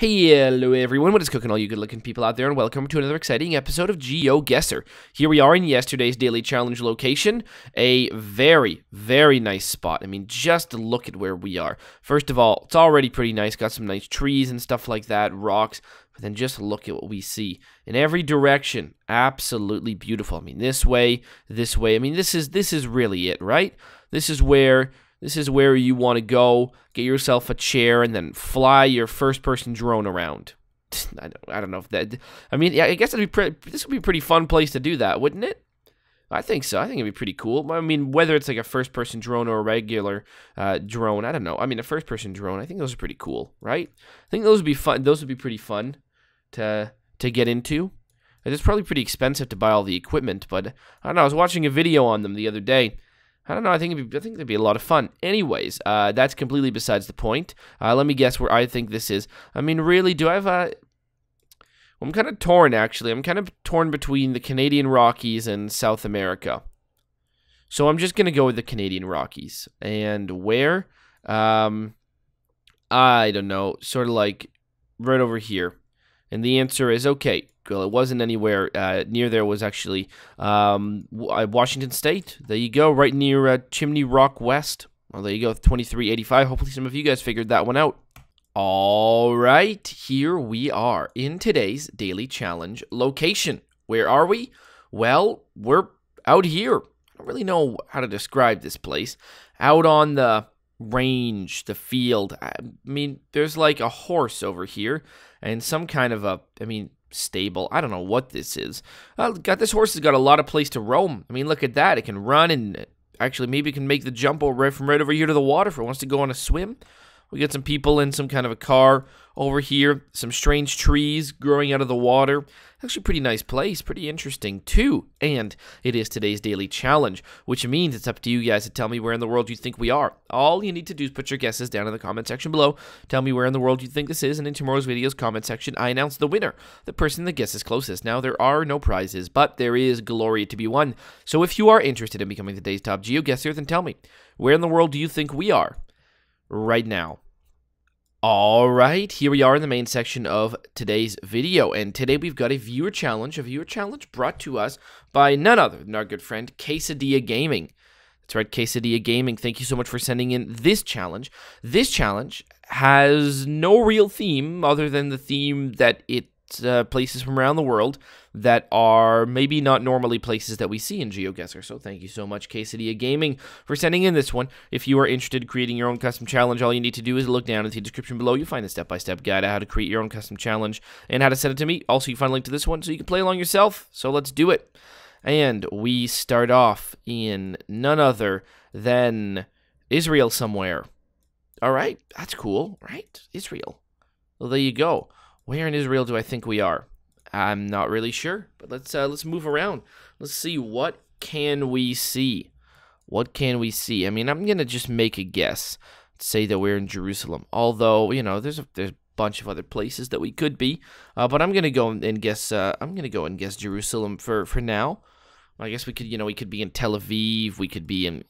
Hello everyone, what is cooking all you good looking people out there, and welcome to another exciting episode of GeoGuessr. Here we are in yesterday's daily challenge location, a very, very nice spot. I mean, just look at where we are. First of all, it's already pretty nice, got some nice trees and stuff like that, rocks, but then just look at what we see. In every direction, absolutely beautiful. I mean, this way, I mean, this is really it, right? This is where you want to go, get yourself a chair, and then fly your first-person drone around. I don't know if that... I mean, yeah, I guess this would be a pretty fun place to do that, wouldn't it? I think so. I think it'd be pretty cool. I mean, whether it's like a first-person drone or a regular drone, I don't know. I mean, a first-person drone, I think those are pretty cool, right? I think those would be fun. Those would be pretty fun to get into. It's probably pretty expensive to buy all the equipment, but I don't know. I was watching a video on them the other day. I don't know, I think it'd be a lot of fun. Anyways, that's completely besides the point. Let me guess where I think this is. I mean, really, do I have a... I'm kind of torn, actually. I'm kind of torn between the Canadian Rockies and South America. So I'm just going to go with the Canadian Rockies. And where? I don't know, sort of like right over here. And the answer is, okay, well, it wasn't anywhere near there. It was actually Washington State. There you go, right near Chimney Rock West. Well, there you go, 2385. Hopefully some of you guys figured that one out. All right, here we are in today's daily challenge location. Where are we? Well, we're out here. I don't really know how to describe this place. Out on the range, the field. I mean, there's like a horse over here and some kind of a, stable. I don't know what this is. This horse has got a lot of place to roam. I mean, look at that. It can run, and actually maybe it can make the jump from right over here to the water if it wants to go on a swim. We got some people in some kind of a car over here. Some strange trees growing out of the water. Actually, pretty nice place. Pretty interesting, too. And it is today's daily challenge, which means it's up to you guys to tell me where in the world you think we are. All you need to do is put your guesses down in the comment section below. Tell me where in the world you think this is, and in tomorrow's video's comment section, I announce the winner, the person that guesses closest. Now, there are no prizes, but there is glory to be won. So if you are interested in becoming today's top GeoGuessr, then tell me, where in the world do you think we are right now? All right, here we are in the main section of today's video, and today we've got a viewer challenge brought to us by none other than our good friend Quesadilla Gaming. That's right, Quesadilla Gaming. Thank you so much for sending in this challenge. This challenge has no real theme other than the theme that it places from around the world that are maybe not normally places that we see in GeoGuessr. So thank you so much, Quesadilla Gaming, for sending in this one. If you are interested in creating your own custom challenge, all you need to do is look down in the description below. You'll find a step-by-step guide on how to create your own custom challenge and how to send it to me. Also, you find a link to this one so you can play along yourself. So let's do it. And we start off in none other than Israel somewhere. All right, that's cool, right? Israel. Well, there you go. Where in Israel do I think we are? I'm not really sure, but let's move around. Let's see, what can we see? What can we see? I mean, I'm gonna just make a guess, say that we're in Jerusalem. Although, you know, there's a bunch of other places that we could be, but I'm gonna go and guess. I'm gonna go and guess Jerusalem for now. I guess we could be in Tel Aviv. We could be in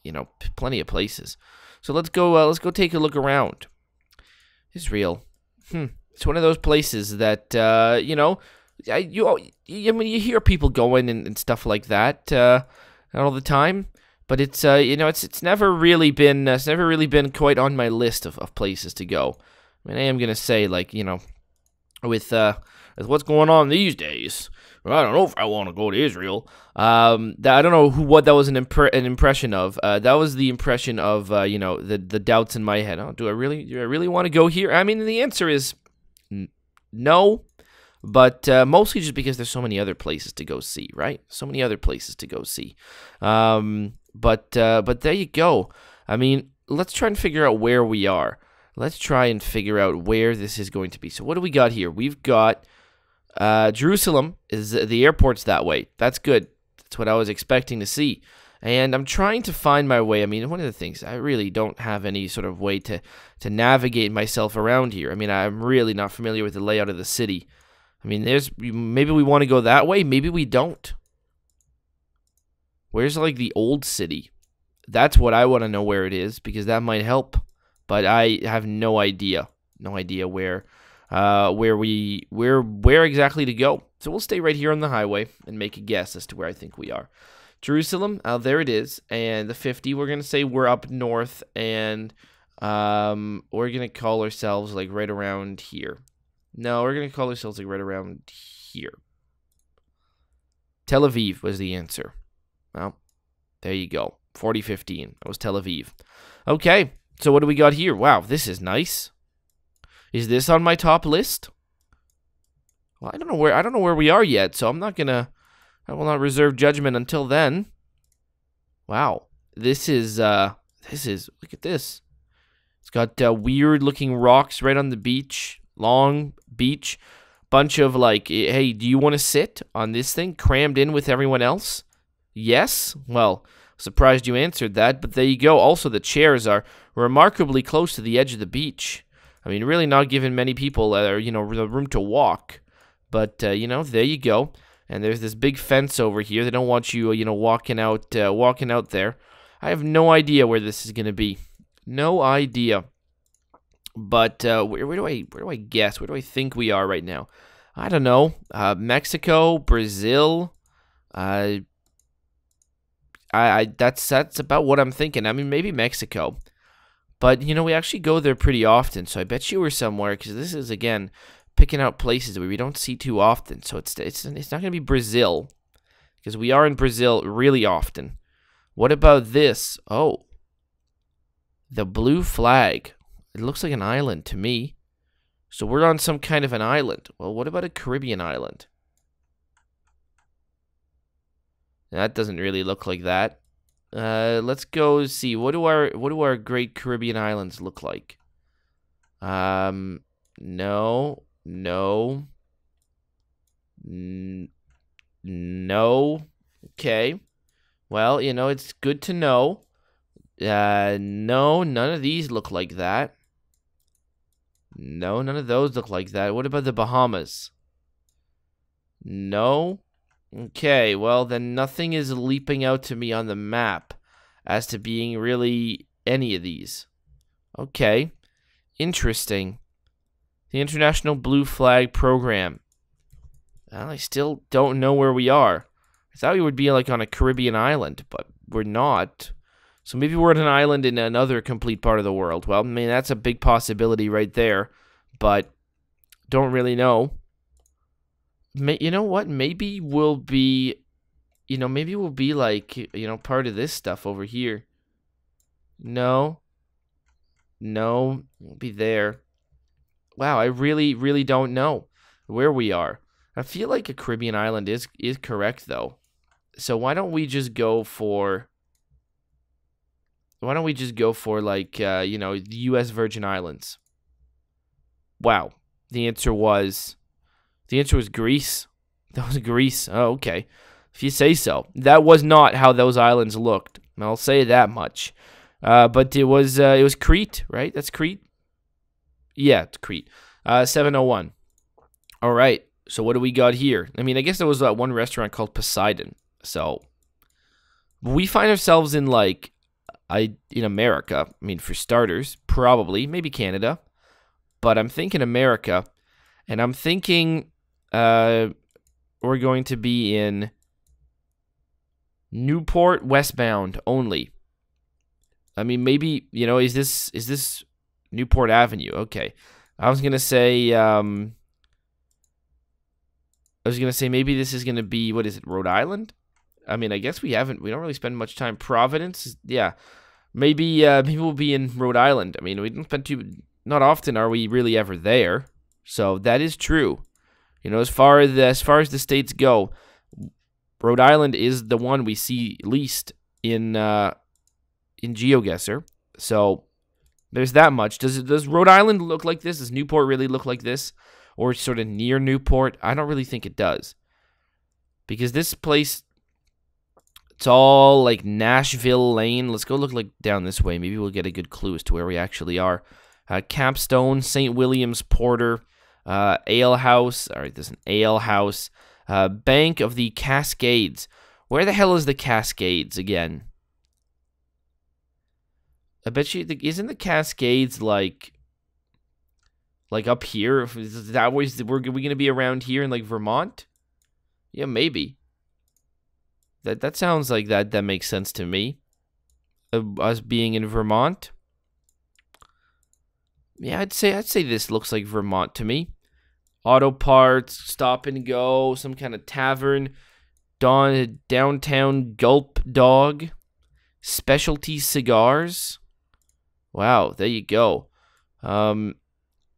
plenty of places. So let's go take a look around. Israel. It's one of those places that, you hear people going and stuff like that all the time, but it's never really been quite on my list of places to go. I mean, I am gonna say, like, with what's going on these days, I don't know if I want to go to Israel. I don't know what that was an impression of. That was the impression of the doubts in my head. Oh, do I really want to go here? I mean, the answer is no, but mostly just because there's so many other places to go see, right? So many other places to go see. But there you go. I mean, let's try and figure out where we are. Let's try and figure out where this is going to be. So what do we got here? We've got Jerusalem. Is the airport's that way? That's good. That's what I was expecting to see. And I'm trying to find my way. I mean, one of the things, I really don't have any sort of way to navigate myself around here. I mean, I'm really not familiar with the layout of the city. I mean, maybe we want to go that way. Maybe we don't. Where's, like, the old city? That's what I want to know where it is, because that might help. But I have no idea. No idea where where exactly to go. So we'll stay right here on the highway and make a guess as to where I think we are. Jerusalem, there it is, and the 50. We're gonna say we're up north, and we're gonna call ourselves like right around here. No, we're gonna call ourselves like right around here. Tel Aviv was the answer. Well, there you go. 4015. That was Tel Aviv. Okay, so what do we got here? Wow, this is nice. Is this on my top list? Well, I don't know where we are yet, so I will not reserve judgment until then. Wow, this is look at this. It's got weird looking rocks right on the beach, long beach, bunch of like, hey, do you want to sit on this thing crammed in with everyone else? Yes? Well, surprised you answered that, but there you go. Also, the chairs are remarkably close to the edge of the beach. I mean, really not giving many people, the room to walk. But, there you go. And there's this big fence over here. They don't want you, walking out there. I have no idea where this is going to be. No idea. But where do I guess? Where do I think we are right now? I don't know. Mexico, Brazil. That's about what I'm thinking. I mean, maybe Mexico. But, we actually go there pretty often, so I bet you we're somewhere, because this is, again, picking out places that we don't see too often. So it's not going to be Brazil, because we are in Brazil really often. What about this? Oh, the blue flag. It looks like an island to me. So we're on some kind of an island. Well, what about a Caribbean island? That doesn't really look like that. Let's go see. What do our great Caribbean islands look like? No. Okay. Well, it's good to know. No, none of these look like that. No, none of those look like that. What about the Bahamas? No. Okay, well, then nothing is leaping out to me on the map as to being really any of these. Okay. Interesting. The International Blue Flag Program. Well, I still don't know where we are. I thought we would be like on a Caribbean island, but we're not. So maybe we're at an island in another complete part of the world. Well, I mean, that's a big possibility right there, but don't really know. You know what? Maybe we'll be, like, part of this stuff over here. No, we'll be there. Wow, I really, really don't know where we are. I feel like a Caribbean island is correct, though. So why don't we just go for like, the U.S. Virgin Islands? Wow, the answer was Greece. That was Greece. Oh, okay. If you say so. That was not how those islands looked. I'll say that much. But it was Crete, right? That's Crete? Yeah, it's Crete. 701. All right. So what do we got here? I mean, I guess there was one restaurant called Poseidon. So we find ourselves in in America. I mean, for starters, probably, maybe Canada. But I'm thinking America, and I'm thinking we're going to be in Newport westbound only. I mean, maybe, is this Newport Avenue? Okay. I was going to say maybe this is going to be, what is it, Rhode Island? I mean, I guess we don't really spend much time. Providence? Yeah. Maybe we'll be in Rhode Island. I mean, we don't spend not often are we really ever there. So that is true. As far as the states go, Rhode Island is the one we see least in GeoGuessr. So there's that much. Does Rhode Island look like this? Does Newport really look like this? Or sort of near Newport? I don't really think it does. Because this place, it's all like Nashville Lane. Let's go look down this way. Maybe we'll get a good clue as to where we actually are. Capstone, St. Williams, Porter, Ale House. All right, there's an Ale House. Bank of the Cascades. Where the hell is the Cascades again? I bet you, isn't the Cascades like, Like up here? Is that always we gonna be around here in like Vermont? Yeah, maybe. That sounds like that makes sense to me. Us being in Vermont. Yeah, I'd say this looks like Vermont to me. Auto parts, stop and go, some kind of tavern, downtown Gulp Dog, specialty cigars. Wow, there you go.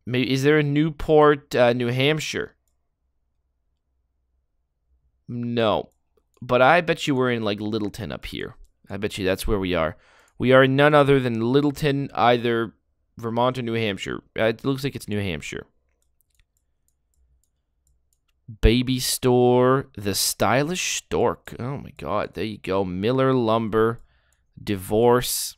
Maybe is there a Newport, New Hampshire? No, but I bet you we're in like Littleton up here. I bet you that's where we are. We are in none other than Littleton, either Vermont or New Hampshire. It looks like it's New Hampshire. Baby store, the stylish stork. Oh my god, there you go. Miller Lumber, divorce.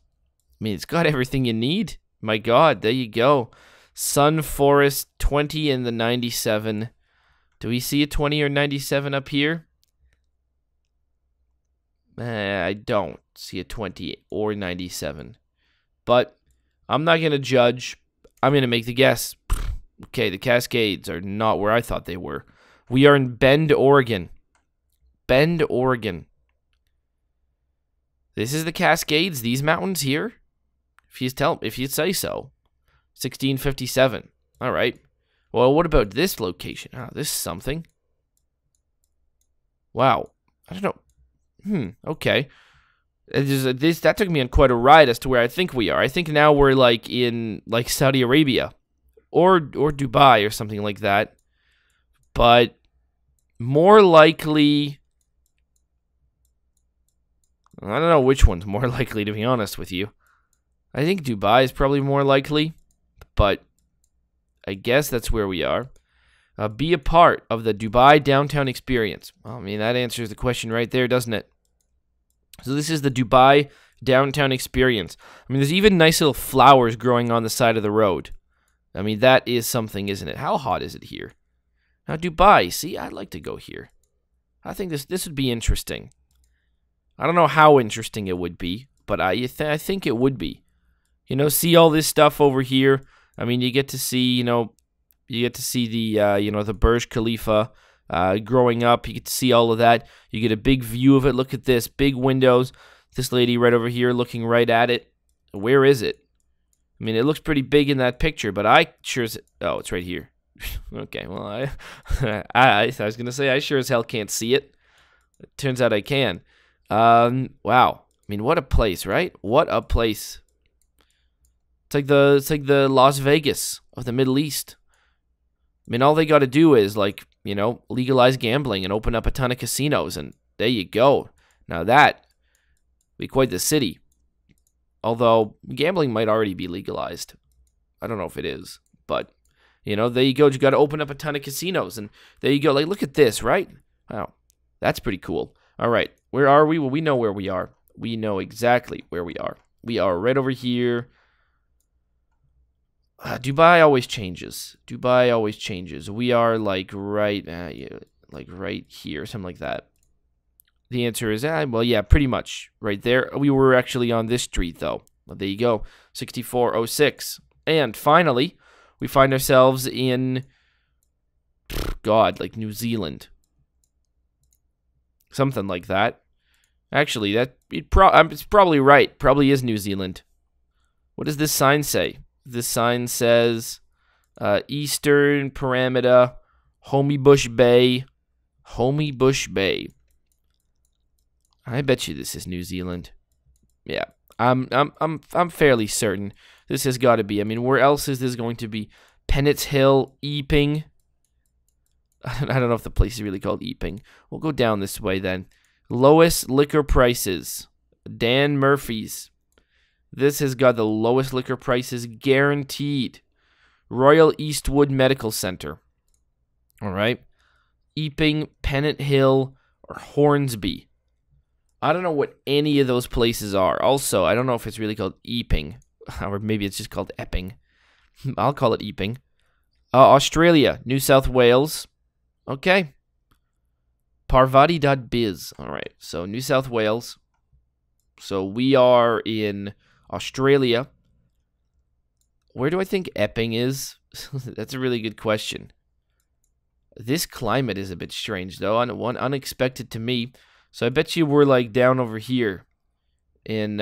I mean, it's got everything you need. My god, there you go. Sun Forest 20 and the 97. Do we see a 20 or 97 up here? I don't see a 20 or 97. But I'm not going to judge. I'm going to make the guess. Okay, the Cascades are not where I thought they were. We are in Bend, Oregon. Bend, Oregon. This is the Cascades, these mountains here? If you say so. 1657. All right. Well, what about this location? Oh, this is something. Wow. I don't know. Okay. That took me on quite a ride as to where I think we are. I think now we're like in like Saudi Arabia or Dubai or something like that. But more likely, I don't know which one's more likely, to be honest with you. I think Dubai is probably more likely, but I guess that's where we are. Be a part of the Dubai downtown experience. Well, I mean, that answers the question right there, doesn't it? So this is the Dubai downtown experience. I mean, there's even nice little flowers growing on the side of the road. I mean, that is something, isn't it? How hot is it here? Now, Dubai, see, I'd like to go here. I think this would be interesting. I don't know how interesting it would be, but I think it would be. You know, see all this stuff over here. I mean, you get to see, the, the Burj Khalifa growing up. You get to see all of that. You get a big view of it. Look at this, big windows. This lady right over here looking right at it. Where is it? I mean, it looks pretty big in that picture, but I sure as... Oh, it's right here. Okay, well, I was going to say I sure as hell can't see it. It turns out I can. Wow. I mean, what a place, right? What a place. It's like the Las Vegas of the Middle East. I mean, all they got to do is, like, legalize gambling and open up a ton of casinos, and there you go. Now that would be quite the city. Although, gambling might already be legalized. I don't know if it is, but... there you go. You got to open up a ton of casinos, and there you go. Like, look at this, right? Wow, that's pretty cool. All right, where are we? Well, we know where we are. We know exactly where we are. We are right over here. Dubai always changes. Dubai always changes. We are like right here, something like that. The answer is, well, yeah, pretty much right there. We were actually on this street, though. Well, there you go, 6406. And finally, we find ourselves in, like New Zealand. Something like that. Actually, it's probably right. Probably is New Zealand. What does this sign say? This sign says Eastern Parameter, Homebush Bay. Homebush Bay. I bet you this is New Zealand. Yeah, I'm fairly certain this has got to be. I mean, where else is this going to be? Pennants Hill, Epping. I don't know if the place is really called Epping. We'll go down this way then. Lowest liquor prices. Dan Murphy's. This has got the lowest liquor prices guaranteed. Royal Eastwood Medical Center. All right. Epping, Pennant Hill, or Hornsby. I don't know what any of those places are. Also, I don't know if it's really called Epping, or maybe it's just called Epping. I'll call it Epping. Australia, New South Wales. Okay. Parvati.biz. All right, so New South Wales. So we are in Australia. Where do I think Epping is? That's a really good question. This climate is a bit strange, though. Unexpected to me. So I bet you we're, like, down over here in,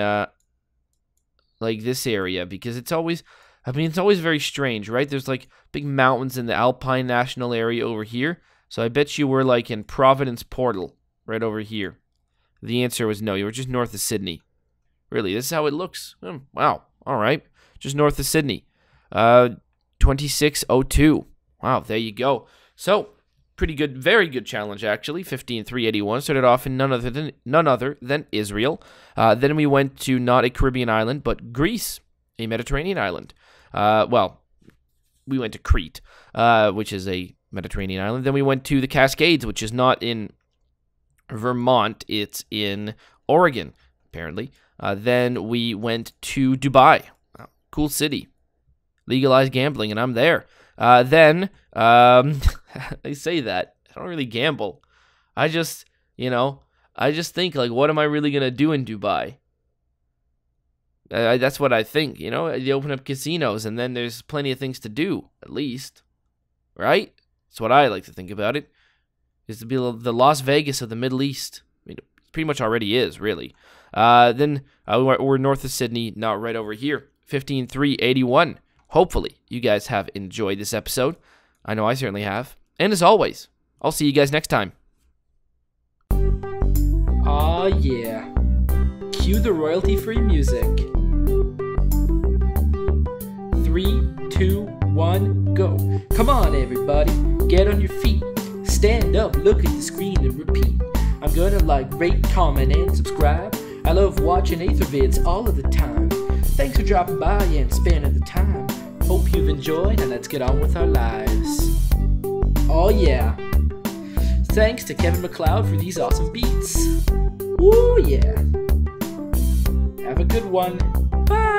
like, this area. Because it's always, I mean, it's always very strange, right? There's, like, big mountains in the Alpine National Area over here. So I bet you we're, like, in Providence Portal, right over here. The answer was no. You were just north of Sydney. Really, this is how it looks. Wow. All right. Just north of Sydney. 2602. Wow, there you go. So, pretty good, very good challenge, actually. 15,381. Started off in none other than Israel. Then we went to not a Caribbean island, but Greece, a Mediterranean island. Well, we went to Crete, which is a Mediterranean island. Then we went to the Cascades, which is not in Vermont. It's in Oregon, apparently. Then we went to Dubai. Wow, cool city. Legalized gambling, and I'm there. Then, I say that. I don't really gamble. I just, I just think, like, what am I really going to do in Dubai? That's what I think, You open up casinos, and then there's plenty of things to do, at least. Right? That's what I like to think about it. Is to be the Las Vegas of the Middle East. I mean, it pretty much already is, really. Then, we're north of Sydney, not right over here. 15,381. Hopefully, you guys have enjoyed this episode. I know I certainly have. And as always, I'll see you guys next time. Aw, yeah. Cue the royalty-free music. 3, 2, 1, go. Come on, everybody. Get on your feet. Stand up, look at the screen, and repeat. I'm gonna like, rate, comment, and subscribe. I love watching Ather vids all of the time. Thanks for dropping by and spending the time. Hope you've enjoyed, and let's get on with our lives. Oh yeah. Thanks to Kevin MacLeod for these awesome beats. Woo yeah. Have a good one. Bye.